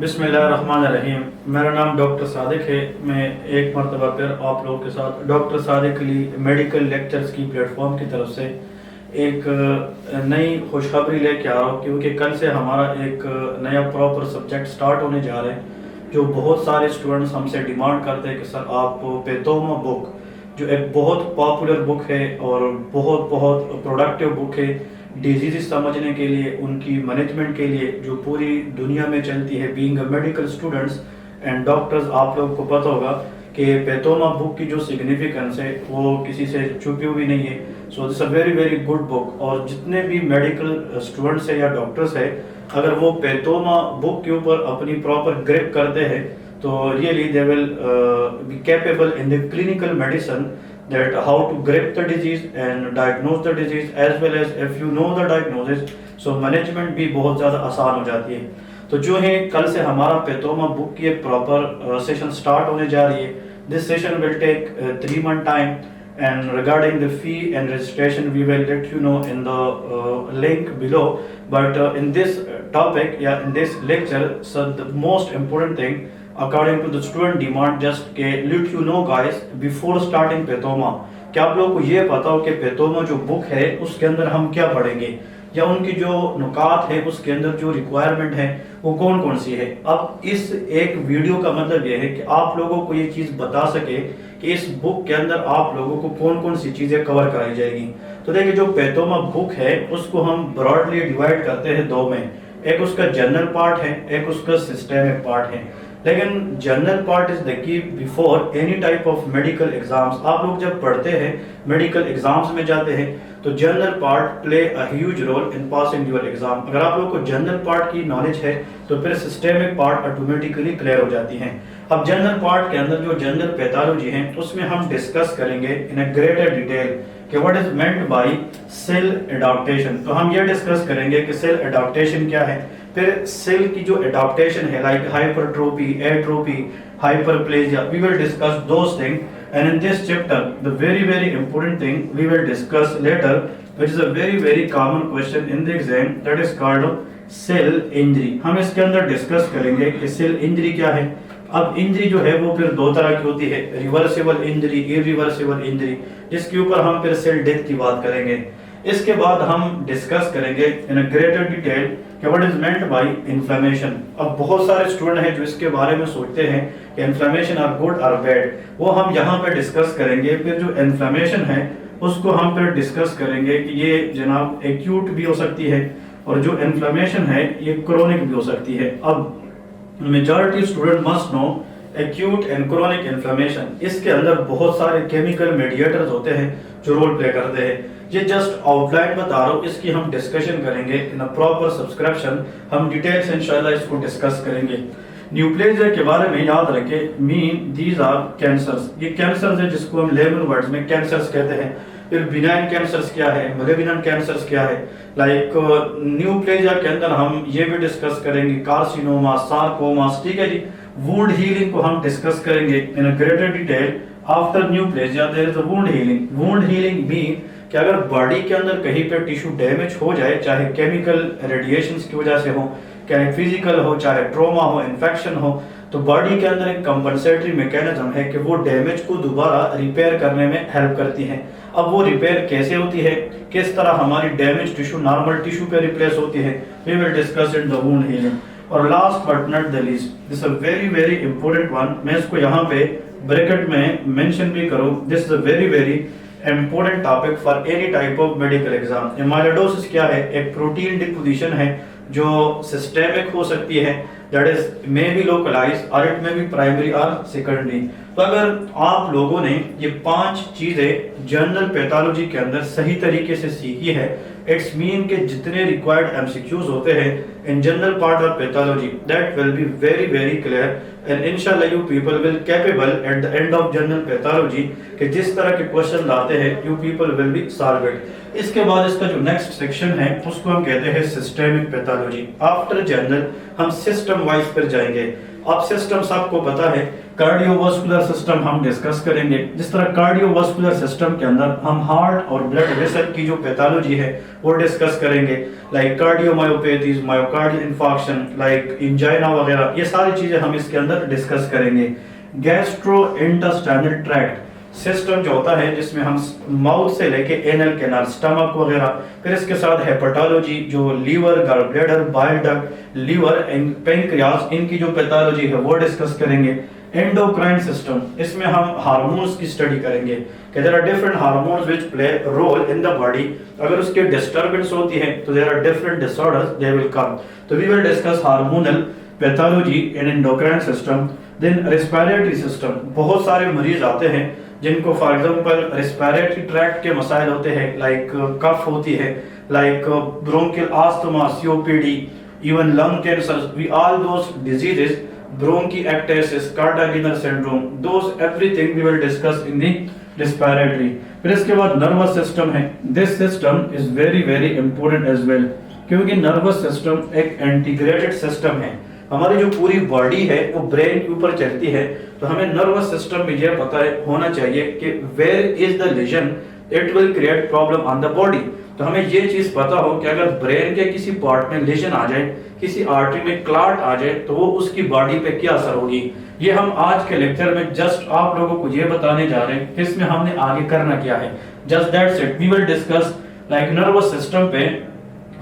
बिस्मिल्लाहिर्रहमानिर्रहीम। मेरा नाम डॉक्टर सादिक है। मैं एक मरतबा फिर आप लोगों के साथ doctor Sadiq Ali medical lectures की प्लेटफॉर्म की तरफ से एक नई खुशखबरी लेके आ रहा हूँ, क्योंकि कल से हमारा एक नया प्रॉपर सब्जेक्ट स्टार्ट होने जा रहे हैं। जो बहुत सारे स्टूडेंट्स हमसे डिमांड करते हैं कि सर आप पेतोमा बुक, जो एक बहुत पॉपुलर बुक है और बहुत बहुत प्रोडक्टिव बुक है डिजीज समझने के लिए, उनकी मैनेजमेंट के लिए, जो पूरी दुनिया में चलती है, being a medical students and doctors, आप लोगों को पता होगा कि पेतोमा बुक की जो सिग्निफिकेंस है वो किसी से छुपी हुई नहीं है। So this a very very good book. और जितने भी मेडिकल स्टूडेंट्स है या डॉक्टर्स है, अगर वो पेतोमा बुक के ऊपर अपनी प्रॉपर ग्रिप करते हैं तो really they will be capable in the clinical medicine, that how to grip the disease and diagnose the disease, as well as if you know the diagnosis, so management भी बहुत ज़्यादा आसान हो जाती है। तो जो है कल से हमारा पेतोमा बुक की एक प्रॉपर सेशन स्टार्ट होने जा रही है। This session will take 3 month time, and regarding the fee and registration we will let you know in the link below. But in this topic, yeah, in this lecture, so the most important thing according to the student demand, just के let you know guys before starting पेतोमा, क्या आप लोगों को ये पता हो कि पेतोमा जो बुक है उसके अंदर हम क्या पढ़ेंगे, या उनकी जो नुकात है उसके अंदर जो रिक्वायरमेंट है वो कौन कौन सी है। अब इस एक वीडियो का मतलब ये है कि आप लोगों को ये चीज बता सके कि इस बुक के अंदर आप लोगों को कौन कौन सी चीजें कवर कराई जाएगी। तो देखिए, जो पेतोमा बुक है उसको हम ब्रॉडली डिवाइड करते हैं दो में। एक उसका जनरल पार्ट है, एक उसका सिस्टेमिक पार्ट है। लेकिन general part is the key before any type of medical exams. आप लोग जब पढ़ते हैं, मेडिकल एग्जाम्स में जाते हैं, तो general part play a huge role in passing your exam. अगर आप लोग को जनरल पार्ट की नॉलेज है तो फिर सिस्टेमिक पार्ट ऑटोमेटिकली क्लियर हो जाती है। अब जनरल पार्ट के अंदर जो जनरल पैथोलॉजी है उसमें हम डिस्कस करेंगे इन अ ग्रेटर डिटेल कि what is meant by cell adaptation. तो हम ये डिस्कस करेंगे कि सेल एडाप्टेशन क्या है, फिर सेल की जो एडाप्टेशन है like hypertrophy, atrophy, hyperplasia, we will discuss those thing. And in this chapter, the very very important thing we will discuss later, which is a very very common question in the exam, that is called cell injury। हम इसके अंदर discuss करेंगे कि cell injury क्या है। अब injury जो है वो फिर दो तरह की होती है, रिवर्सिबल इंजरी, इरिवर्सिबल इंजरी, जिसके ऊपर हम फिर सेल डेथ की बात करेंगे। इसके बाद हम डिस्कस करेंगे इन अ ग्रेटर डिटेल कि what is meant bye inflammation. अब बहुत सारे स्टूडेंट हैं जो इसके बारे में सोचते हैं कि इन्फ्लेमेशन आर गुड और बैड, वो हम यहाँ पे डिस्कस करेंगे। फिर जो इन्फ्लेमेशन है उसको हम फिर डिस्कस करेंगे कि ये जनाब एक्यूट भी हो सकती है और जो इन्फ्लेमेशन है ये क्रोनिक भी हो सकती है। अब majority student must know acute and chronic inflammation, इसके अंदर बहुत सारे केमिकल मेडिएटर्स होते हैं जो रोल प्ले करते हैं। ये जस्ट आउटलाइन बता रहा हूँ, इसकी हम डिस्कशन करेंगे इन अ प्रॉपर सब्सक्रिप्शन। हम डिटेल से इंशाल्लाह इसको डिस्कस करेंगे। न्यूप्लेजिया के बारे में याद रखें, मीन दीज आर कैंसर्स। ये कैंसर्स है जिसको हम लेमन वर्ड्स में कैंसर्स कहते हैं। फिर बिनाइन कैंसर्स क्या है, मैलिग्नेंट कैंसर्स क्या है। लाइक न्यूप्लेजिया के अंदर हम ये भी डिस्कस करेंगे कार्सिनोमा, सार्कोमास, ठीक है जी। वुंड हीलिंग को हम डिस्कस करेंगे in a greater detail. After neoplasia there is a wound healing. Wound healing mean कि अगर बॉडी के अंदर कहीं पे टिश्यू डैमेज हो जाए, चाहे केमिकल रेडिएशंस की वजह से हो, चाहे फिजिकल हो, चाहे ट्रोमा हो, इन्फेक्शन हो, तो बॉडी के अंदर एक कंपनसेटरी मैकेनिज्म है कि वो डैमेज को दोबारा रिपेयर करने में हेल्प करती है। अब वो रिपेयर कैसे होती है, किस तरह हमारी डैमेज टिश्यू नॉर्मल टिश्यू पे रिप्लेस होती है, we will discuss in the wound healing. और last but not the least, this a very very important one, मैं इसको यहाँ पे ब्रैकेट में मेंशन भी करूँ, this is a very very important topic for any type of medical exam। Amyloidosis क्या है, एक प्रोटीन डिपोजिशन है जो सिस्टेमिक हो सकती है, that is may be localise और इट मे बी प्राइमरी और सेकेंडरी। तो अगर आप लोगों ने ये 5 चीजें जनरल पैथोलॉजी के अंदर सही तरीके से सीखी है, इट्स मीन के जितने रिक्वायर्ड एमसीक्यूज होते हैं in general part of pathology, that will be very very clear and इंशाल्लाह you people will capable at the end of general pathology कि जिस तरह के क्वेश्चन आते हैं you people will be solve it. इसके बाद इसका जो नेक्स्ट सेक्शन है उसको हम कहते हैं सिस्टेमिक पैथोलॉजी। आफ्टर जनरल हम सिस्टम वाइज पर जाएंगे। अब सिस्टम सबको पता है कार्डियोवास्कुलर सिस्टम हम डिस्कस करेंगे। जिस तरह कार्डियोवास्कुलर सिस्टम के अंदर हम हार्ट और ब्लड वेसल की जो पैथोलॉजी है वो डिस्कस करेंगे, like cardiomyopathies, myocardial infarction, like angina वगैरह, ये सारी चीजें हम इसके अंदर डिस्कस करेंगे। गैस्ट्रो इंटेस्टाइनल ट्रैक्ट सिस्टम जो होता है जिसमें हम माउथ से लेके एनल कैनाल, स्टमक वगैरह, फिर इसके साथ हेपेटोलॉजी जो liver, gall bladder, bile duct, liver, pancreas, इनकी जो पैथोलॉजी है वो डिस्कस करेंगे। एंडोक्राइन सिस्टम, इसमें हम हार्मोन्स की स्टडी करेंगे कि there are different hormones which play role in the body, अगर उसके डिस्टर्बेंस होती है तो there are different disorders they will come. तो we will discuss hormonal pathology in endocrine system. Then respiratory system, बहुत सारे मरीज आते हैं जिनको फॉर एग्जांपल रेस्पिरेटरी ट्रैक्ट के मसाइल होते हैं, लाइक कफ होती है, like bronchial asthma, COPD, even lung cancer, we all those diseases, bronchiectasis, cardiac syndrome, those everything we will discuss in the respiratory। फिर इसके बाद नर्वस सिस्टम है। This system is very very important as well, क्योंकि nervous system एक integrated system है। हमारी जो पूरी बॉडी है वो ब्रेन के ऊपर चलती है, तो हमें नर्वस सिस्टम में यह पता होना चाहिए कि where is the lesion, it will create problem on the body. तो हमें ये चीज पता हो कि अगर ब्रेन के किसी पार्ट में लीजन आ जाए, किसी आर्टरी में क्लॉट आ जाए, तो वो उसकी बॉडी पे क्या असर होगी। ये हम आज के लेक्चर में जस्ट आप लोगों को ये बताने जा रहे हैं कि इसमें हमने आगे करना क्या है। Just that's it, we will discuss like nervous system पे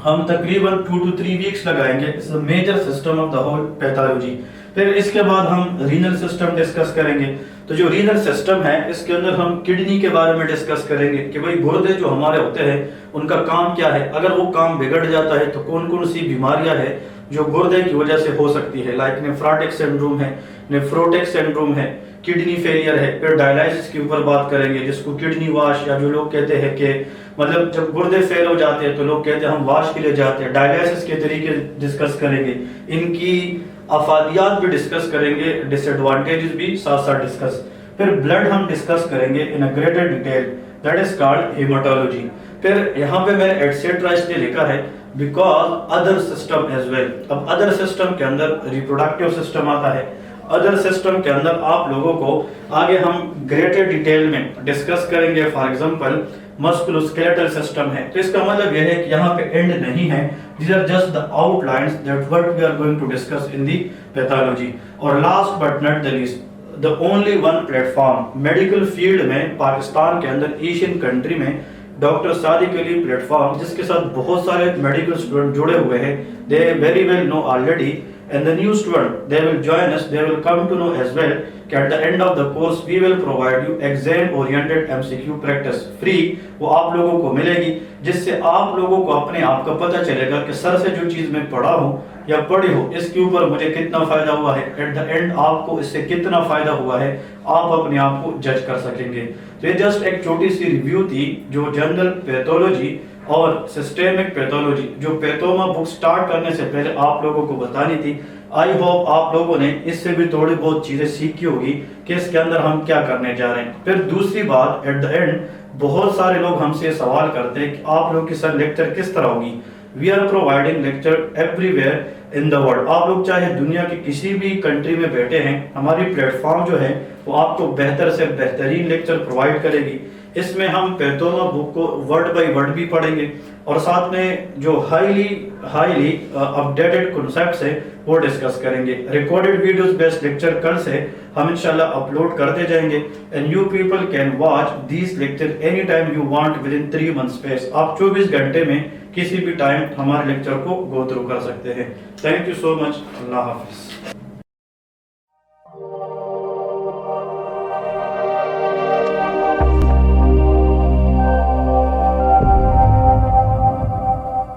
हम तकरीबन 2 to 3 वीक्स लगाएंगे। It's the major system of the whole pathology. फिर इसके बाद हम रीनल सिस्टम डिस्कस करेंगे। तो जो रीनल सिस्टम है इसके अंदर हम किडनी के बारे में डिस्कस करेंगे कि भाई गुर्दे जो हमारे होते हैं उनका काम क्या है, अगर वो काम बिगड़ जाता है तो कौन कौन सी बीमारियां हैं जो गुर्दे की वजह से हो सकती है, लाइक नेफ्रोटिक सिंड्रोम है, नेफ्रोटिक सिंड्रोम है, किडनी फेलियर है। फिर डायलिसिस के ऊपर बात करेंगे, जिसको किडनी वाश, या जो लोग कहते हैं कि मतलब जब गुर्दे फेल हो जाते हैं तो लोग कहते हैं हम वाश के लिए जाते हैं। डायलिसिस के तरीके डिस्कस करेंगे, इनकी अफादियात भी डिस्कस करेंगे, डिसएडवांटेजेस भी साथ साथ डिस्कस। फिर ब्लड हम डिस्कस करेंगे in a greater detail, that is called haematology. फिर यहाँ पे मैंने एटसेट्रा इसलिए लिखा है because other system as well. अब अदर सिस्टम के अंदर रिप्रोडक्टिव सिस्टम आता है। अदर सिस्टम के अंदर आप लोगों को आगे हम ग्रेटर डिटेल में डिस्कस करेंगे। फॉर एग्जांपल मस्कुलोस्केलेटल सिस्टम है, तो इसका मतलब यह है कि यहाँ पे एंड नहीं है, these are just the outlines that what we are going to discuss in the pathology। और last but not the least, the only one platform medical field में पाकिस्तान के अंदर, एशियन कंट्री में, डॉक्टर सादिक अली प्लेटफॉर्म, जिसके साथ बहुत सारे मेडिकल स्टूडेंट जुड़े हुए हैं। they very well know already, and the new student they will join us, they will come to know as well कि at the end of the course we will provide you exam oriented MCQ practice free, वो आप लोगों को मिलेगी, जिससे आप लोगों को अपने आप का पता चलेगा कि सर से जो चीज मैं पढ़ा हूँ या पढ़ी हो इसके ऊपर मुझे कितना फायदा हुआ है, एट द एंड आपको इससे कितना फायदा हुआ है आप अपने आप को जज कर सकेंगे। तो ये जस्ट एक छोटी सी रिव्यू थी जो जनरल पैथोलॉजी और सिस्टेमिक पैथोलॉजी, जो पैथोमा बुक स्टार्ट करने से पहले आप लोगों को बतानी थी। आई होप आप लोगों ने इससे भी थोड़ी बहुत चीजें सीखी होगी कि इसके अंदर हम क्या करने जा रहे हैं। फिर दूसरी बात, एट द एंड बहुत सारे लोग हमसे सवाल करते हैं कि आप लोग की सर लेक्चर किस तरह होगी। We are providing lecture everywhere in the world. आप लोग चाहे दुनिया की किसी भी कंट्री में बैठे हैं, हमारी प्लेटफॉर्म जो है वो आपको बेहतर से बेहतरीन लेक्चर प्रोवाइड करेगी। इसमें हम पैथोमा बुक को वर्ड बाय वर्ड भी पढ़ेंगे और साथ में जो हाईली अपडेटेड कॉन्सेप्ट्स है वो डिस्कस करेंगे। रिकॉर्डेड वीडियोस बेस्ड लेक्चर कल से हम इंशाल्लाह अपलोड करते जाएंगे, and you people can watch these lecture any time you want with in 3 months space. आप 24 घंटे में किसी भी टाइम हमारे लेक्चर को गो थ्रू कर सकते हैं। Thank you so much. Allah Hafiz.